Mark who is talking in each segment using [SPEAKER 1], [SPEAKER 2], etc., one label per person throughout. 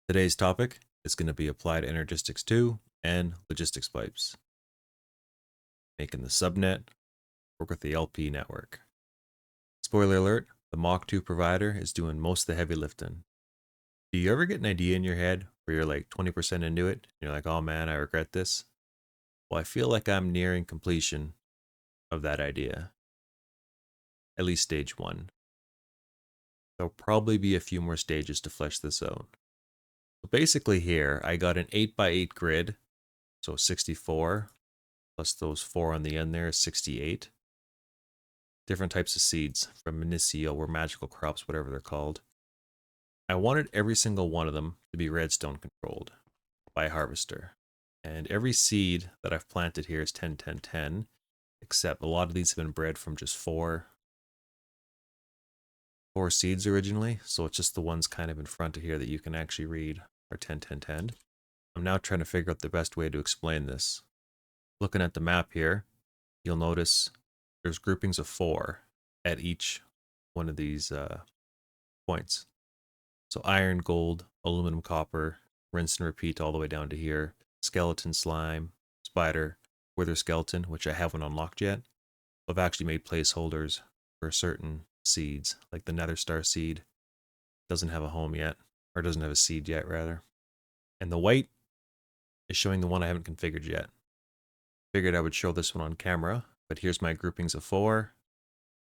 [SPEAKER 1] Today's topic is going to be Applied Energistics 2 and logistics pipes. Making the subnet work with the LP network. Spoiler alert, the Mach 2 provider is doing most of the heavy lifting. Do you ever get an idea in your head where you're like 20% into it? And you're like, oh man, I regret this? Well, I feel like I'm nearing completion of that idea. At least stage 1. There'll probably be a few more stages to flesh this out. So basically here, I got an 8x8 grid, so 64, plus those 4 on the end there is 68. Different types of seeds from Minicio or magical crops, whatever they're called. I wanted every single one of them to be redstone controlled by a harvester. And every seed that I've planted here is 10, 10, 10, except a lot of these have been bred from just four seeds originally. So it's just the ones kind of in front of here that you can actually read are 10, 10, 10. I'm now trying to figure out the best way to explain this. Looking at the map here, you'll notice there's groupings of 4 at each one of these points. So iron, gold, aluminum, copper, rinse and repeat all the way down to here. Skeleton, slime, spider, wither skeleton, which I haven't unlocked yet. I've actually made placeholders for certain seeds, like the nether star seed. Doesn't have a home yet, or doesn't have a seed yet, rather. And the white is showing the one I haven't configured yet. Figured I would show this one on camera, but here's my groupings of 4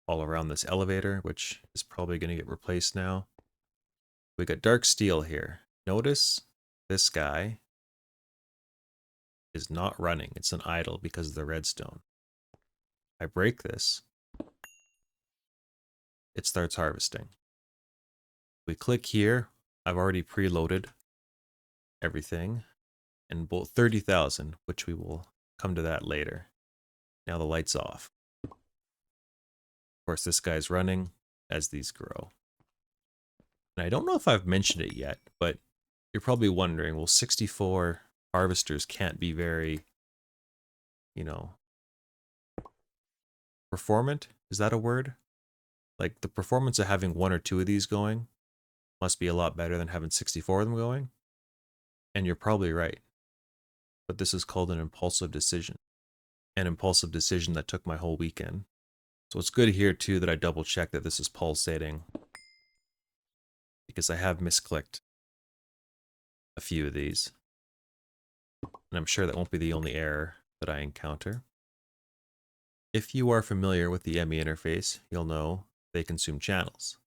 [SPEAKER 1] all around this elevator, which is probably going to get replaced now. We got dark steel here. Notice this guy is not running. It's an idle because of the redstone. I break this. It starts harvesting. We click here. I've already preloaded everything. And both 30,000, which we will come to that later. Now the light's off. Of course, this guy's running as these grow. And I don't know if I've mentioned it yet, but you're probably wondering, well, 64 harvesters can't be very, performant? Is that a word? Like, the performance of having 1 or 2 of these going must be a lot better than having 64 of them going. And you're probably right. But this is called an impulsive decision. An impulsive decision that took my whole weekend. So it's good here, too, that I double-check that this is pulsating, because I have misclicked a few of these. And I'm sure that won't be the only error that I encounter. If you are familiar with the ME interface, you'll know they consume channels,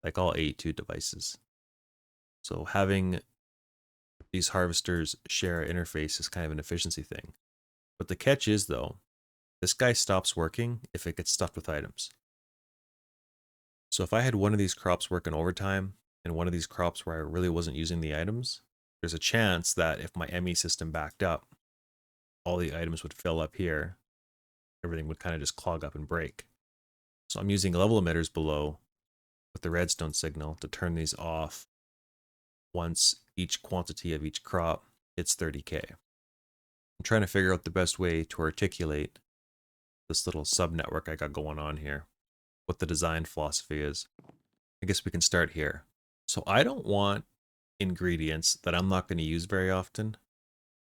[SPEAKER 1] like all AE2 devices. So having these harvesters share an interface is kind of an efficiency thing. But the catch is, though, this guy stops working if it gets stuffed with items. So if I had one of these crops working overtime and one of these crops where I really wasn't using the items, there's a chance that if my ME system backed up, all the items would fill up here. Everything would kind of just clog up and break. So I'm using level emitters below with the redstone signal to turn these off once each quantity of each crop hits 30k. I'm trying to figure out the best way to articulate this little subnetwork I got going on here, what the design philosophy is. I guess we can start here. So I don't want ingredients that I'm not going to use very often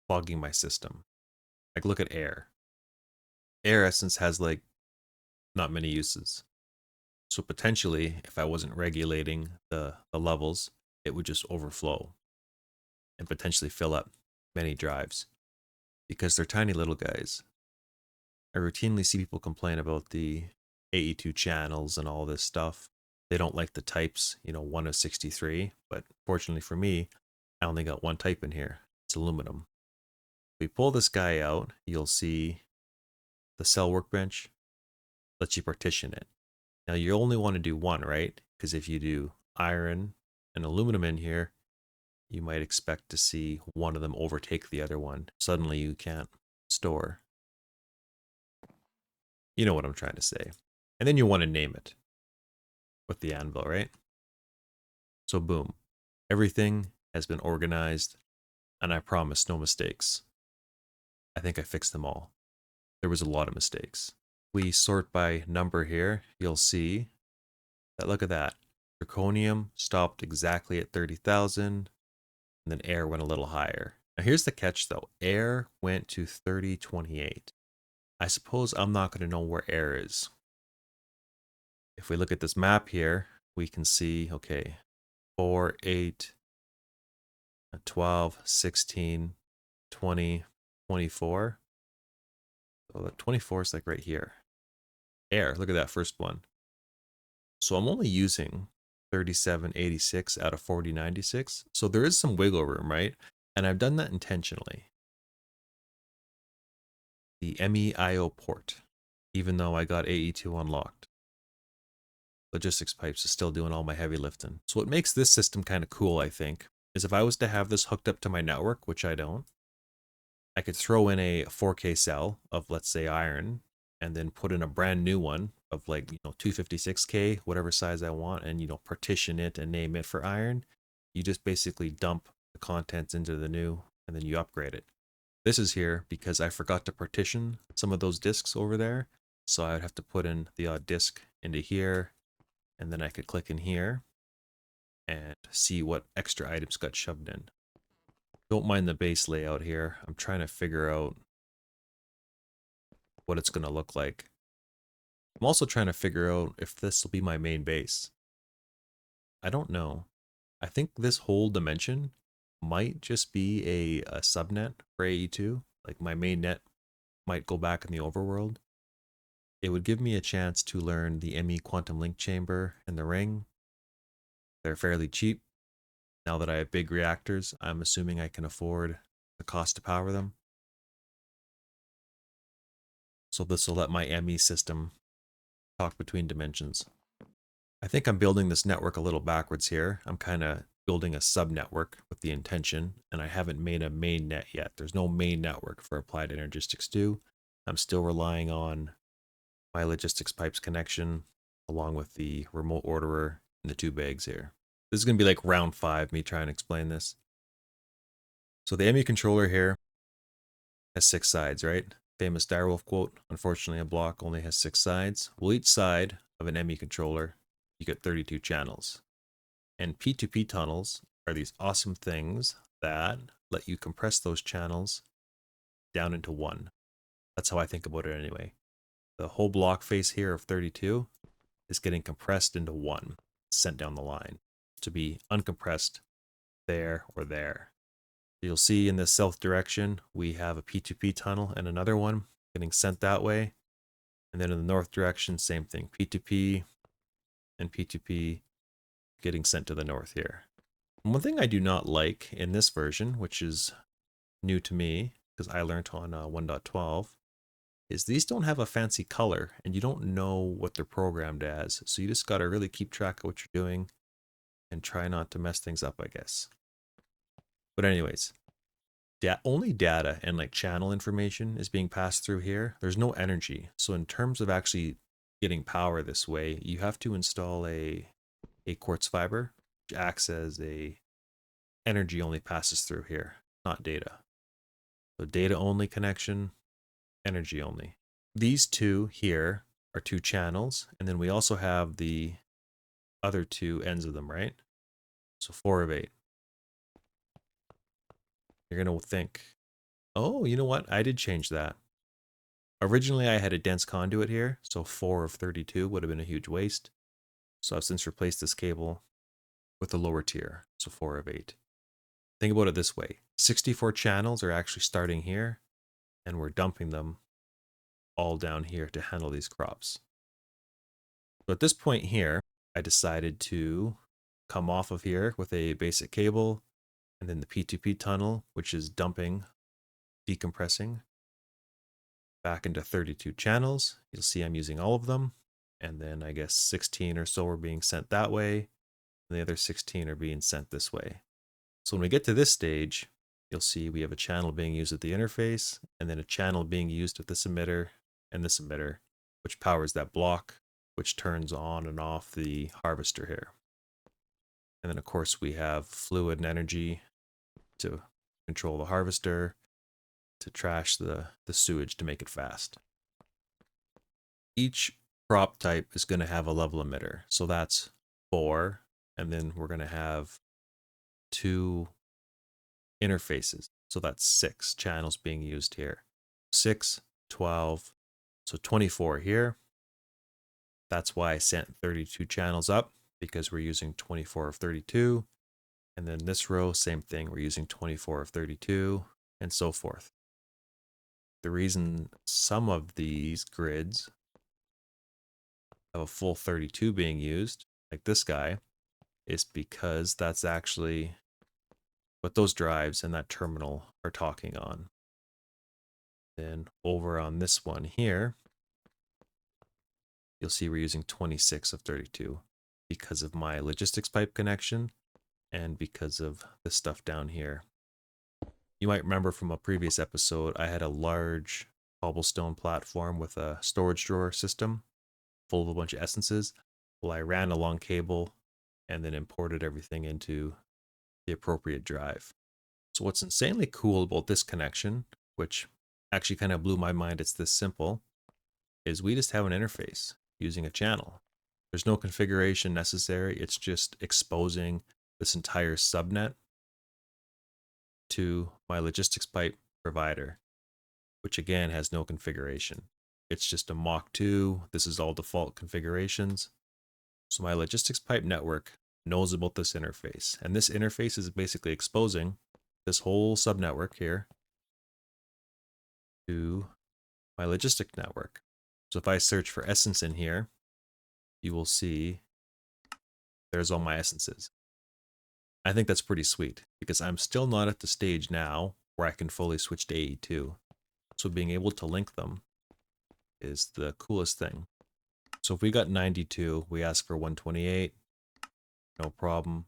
[SPEAKER 1] clogging my system. Like, look at air. Air essence has like not many uses. So potentially, if I wasn't regulating the levels, it would just overflow and potentially fill up many drives because they're tiny little guys. I routinely see people complain about the AE2 channels and all this stuff. They don't like the types, 1 of 63, but fortunately for me, I only got one type in here. It's aluminum. If we pull this guy out, you'll see the cell workbench lets you partition it. Now you only want to do one, right? Because if you do iron and aluminum in here, you might expect to see one of them overtake the other one. Suddenly you can't store. You know what I'm trying to say. And then you want to name it with the anvil, right? So boom, everything has been organized, and I promise no mistakes. I think I fixed them all. There was a lot of mistakes. We sort by number here, you'll see that, look at that. Zirconium stopped exactly at 30,000. and then air went a little higher. Now here's the catch though. Air went to 3028. I suppose I'm not going to know where air is. If we look at this map here, we can see, okay, 4, 8, 12, 16, 20, 24. So the 24 is like right here. Air, look at that first one. So I'm only using 3786 out of 4096. So there is some wiggle room, right? And I've done that intentionally. The ME IO port, even though I got AE2 unlocked. Logistics pipes is still doing all my heavy lifting. So what makes this system kind of cool, I think, is if I was to have this hooked up to my network, which I don't, I could throw in a 4K cell of, let's say, iron, and then put in a brand new one of like, 256K, whatever size I want, and, partition it and name it for iron. You just basically dump the contents into the new, and then you upgrade it. This is here because I forgot to partition some of those disks over there. So I would have to put in the odd disk into here, and then I could click in here and see what extra items got shoved in. Don't mind the base layout here. I'm trying to figure out what it's going to look like. I'm also trying to figure out if this will be my main base. I don't know. I think this whole dimension might just be a subnet for AE2. Like my main net might go back in the overworld. It would give me a chance to learn the ME quantum link chamber and the ring. They're fairly cheap. Now that I have big reactors, I'm assuming I can afford the cost to power them. So this will let my ME system talk between dimensions. I think I'm building this network a little backwards here. I'm kind of building a subnetwork with the intention, and I haven't made a main net yet. There's no main network for Applied Energistics 2. I'm still relying on my logistics pipes connection along with the remote orderer and the 2 bags here. This is going to be like round 5, me trying to explain this. So the ME controller here has 6 sides, right? Famous direwolf quote, unfortunately a block only has 6 sides. Well, each side of an ME controller, you get 32 channels. And P2P tunnels are these awesome things that let you compress those channels down into 1. That's how I think about it anyway. The whole block face here of 32 is getting compressed into 1, sent down the line to be uncompressed there or there. You'll see in the south direction, we have a P2P tunnel and another one getting sent that way. And then in the north direction, same thing, P2P and P2P getting sent to the north here. One thing I do not like in this version, which is new to me, because I learned on 1.12, is these don't have a fancy color, and you don't know what they're programmed as. So you just got to really keep track of what you're doing and try not to mess things up, I guess. But anyways, only data and like channel information is being passed through here. There's no energy. So in terms of actually getting power this way, you have to install a quartz fiber, which acts as a energy only passes through here, not data. So data only connection, energy only. These 2 here are 2 channels, and then we also have the other 2 ends of them, right? So 4 of 8. You're going to think, oh, you know what? I did change that. Originally, I had a dense conduit here, so 4 of 32 would have been a huge waste. So I've since replaced this cable with the lower tier, so 4 of 8. Think about it this way. 64 channels are actually starting here, and we're dumping them all down here to handle these crops. So at this point here, I decided to come off of here with a basic cable, and then the P2P tunnel, which is dumping, decompressing, back into 32 channels. You'll see I'm using all of them. And then I guess 16 or so are being sent that way, and the other 16 are being sent this way. So when we get to this stage, you'll see we have a channel being used at the interface, and then a channel being used with this emitter and this emitter, which powers that block, which turns on and off the harvester here. And then of course we have fluid and energy to control the harvester, to trash the sewage to make it fast. Each crop type is going to have a level emitter. So that's 4, and then we're going to have 2 interfaces. So that's 6 channels being used here. 6, 12, so 24 here. That's why I sent 32 channels up, because we're using 24 of 32. And then this row, same thing, we're using 24 of 32, and so forth. The reason some of these grids have a full 32 being used, like this guy, is because that's actually what those drives and that terminal are talking on. Then over on this one here, you'll see we're using 26 of 32 because of my logistics pipe connection and because of this stuff down here. You might remember from a previous episode, I had a large cobblestone platform with a storage drawer system full of a bunch of essences. Well, I ran a long cable and then imported everything into the appropriate drive. So what's insanely cool about this connection, which actually kind of blew my mind, it's this simple, is we just have an interface using a channel. There's no configuration necessary. It's just exposing this entire subnet to my logistics pipe provider, which again has no configuration. It's just a Mach 2. This is all default configurations. So my logistics pipe network knows about this interface. And this interface is basically exposing this whole subnetwork here to my logistic network. So if I search for essence in here, you will see there's all my essences. I think that's pretty sweet because I'm still not at the stage now where I can fully switch to AE2. So being able to link them is the coolest thing. So if we got 92, we ask for 128, no problem.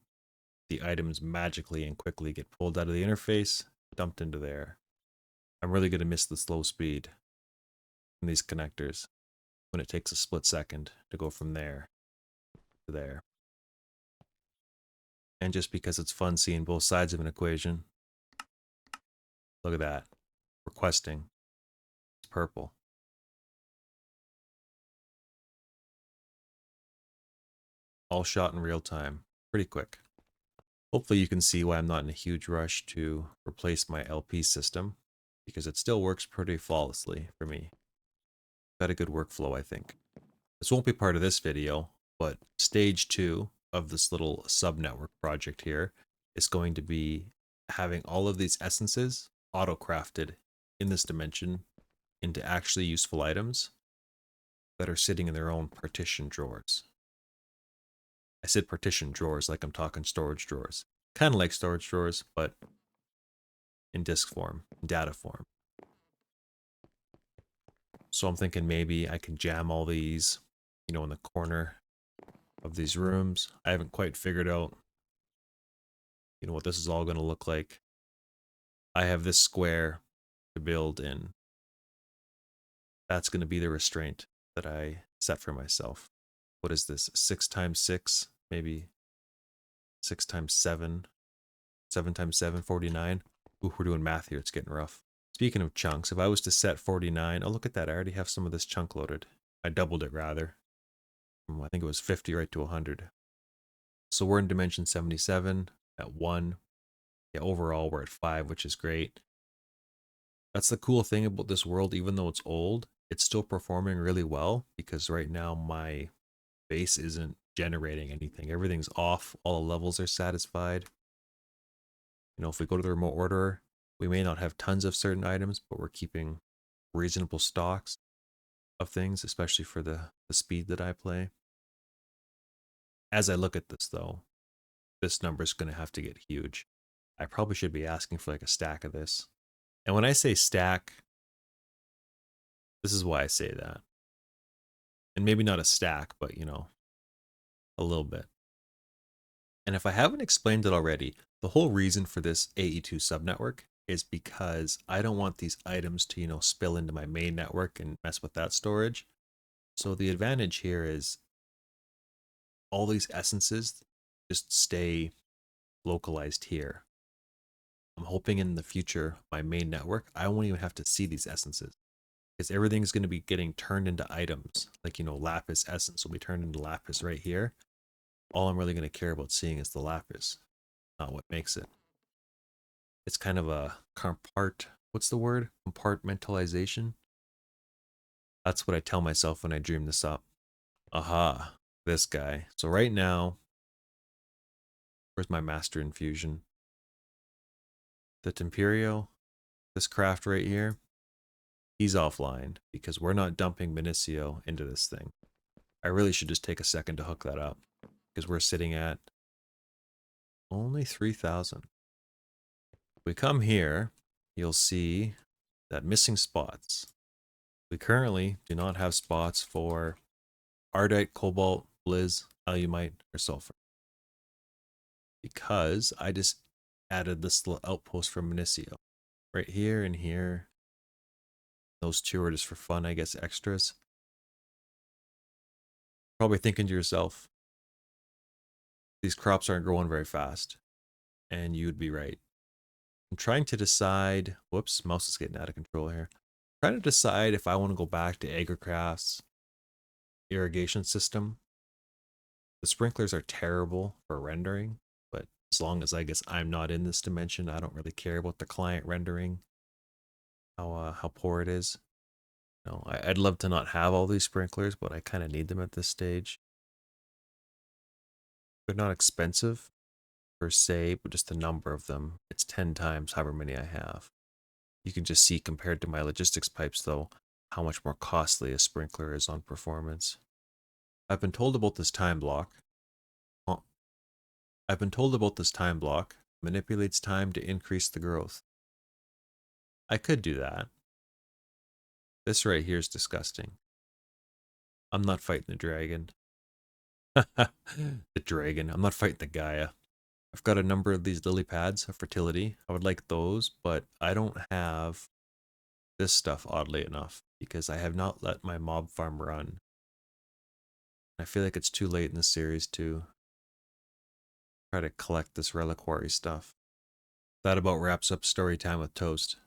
[SPEAKER 1] The items magically and quickly get pulled out of the interface, dumped into there. I'm really going to miss the slow speed in these connectors when it takes a split second to go from there to there. And just because it's fun seeing both sides of an equation, look at that. Requesting. It's purple. All shot in real time. Pretty quick. Hopefully you can see why I'm not in a huge rush to replace my LP system, because it still works pretty flawlessly for me. Got a good workflow, I think. This won't be part of this video, but stage 2 of this little subnetwork project here is going to be having all of these essences auto-crafted in this dimension into actually useful items that are sitting in their own partition drawers. I said partition drawers like I'm talking storage drawers. Kind of like storage drawers, but in disk form, in data form. So I'm thinking maybe I can jam all these, in the corner of these rooms. I haven't quite figured out, what this is all going to look like. I have this square to build in. That's going to be the restraint that I set for myself. What is this? 6 times 6, maybe 6 times 7, 7 times 7, 49. Ooh, we're doing math here. It's getting rough. Speaking of chunks, if I was to set 49, oh, look at that. I already have some of this chunk loaded. I doubled it, rather. I think it was 50 right to 100. So we're in dimension 77 at 1. Yeah, overall, we're at 5, which is great. That's the cool thing about this world. Even though it's old, it's still performing really well, because right now my base isn't generating anything. Everything's off. All the levels are satisfied. If we go to the remote orderer, we may not have tons of certain items, but we're keeping reasonable stocks of things, especially for the speed that I play. As I look at this, though, this number is going to have to get huge. I probably should be asking for like a stack of this. And when I say stack, this is why I say that. And maybe not a stack, but, a little bit. And if I haven't explained it already, the whole reason for this AE2 subnetwork is because I don't want these items to, spill into my main network and mess with that storage. So the advantage here is all these essences just stay localized here. I'm hoping in the future, my main network, I won't even have to see these essences, because everything's going to be getting turned into items. Like, lapis essence will be turned into lapis right here. All I'm really going to care about seeing is the lapis, not what makes it. It's kind of a what's the word? Compartmentalization. That's what I tell myself when I dream this up. Aha, this guy. So right now, where's my master infusion? The Temperio, this craft right here, he's offline because we're not dumping Minicio into this thing. I really should just take a second to hook that up because we're sitting at only 3,000. We come here, you'll see that missing spots. We currently do not have spots for Ardite, Cobalt, Blizz, Alumite, or Sulfur. Because I just added this little outpost from Minicio. Right here and here. Those two are just for fun, I guess, extras. Probably thinking to yourself, these crops aren't growing very fast. And you'd be right. I'm trying to decide, whoops, mouse is getting out of control here. I'm trying to decide if I want to go back to Agricraft's irrigation system. The sprinklers are terrible for rendering, but as long as I guess I'm not in this dimension, I don't really care about the client rendering, how poor it is. No, I'd love to not have all these sprinklers, but I kind of need them at this stage. They're not expensive per se, but just the number of them, it's 10 times however many I have. You can just see compared to my logistics pipes, though, how much more costly a sprinkler is on performance. I've been told about this time block. Manipulates time to increase the growth. I could do that. This right here is disgusting. I'm not fighting the dragon. The dragon. I'm not fighting the Gaia. I've got a number of these lily pads of fertility. I would like those, but I don't have this stuff, oddly enough, because I have not let my mob farm run. I feel like it's too late in the series to try to collect this reliquary stuff. That about wraps up story time with Toast.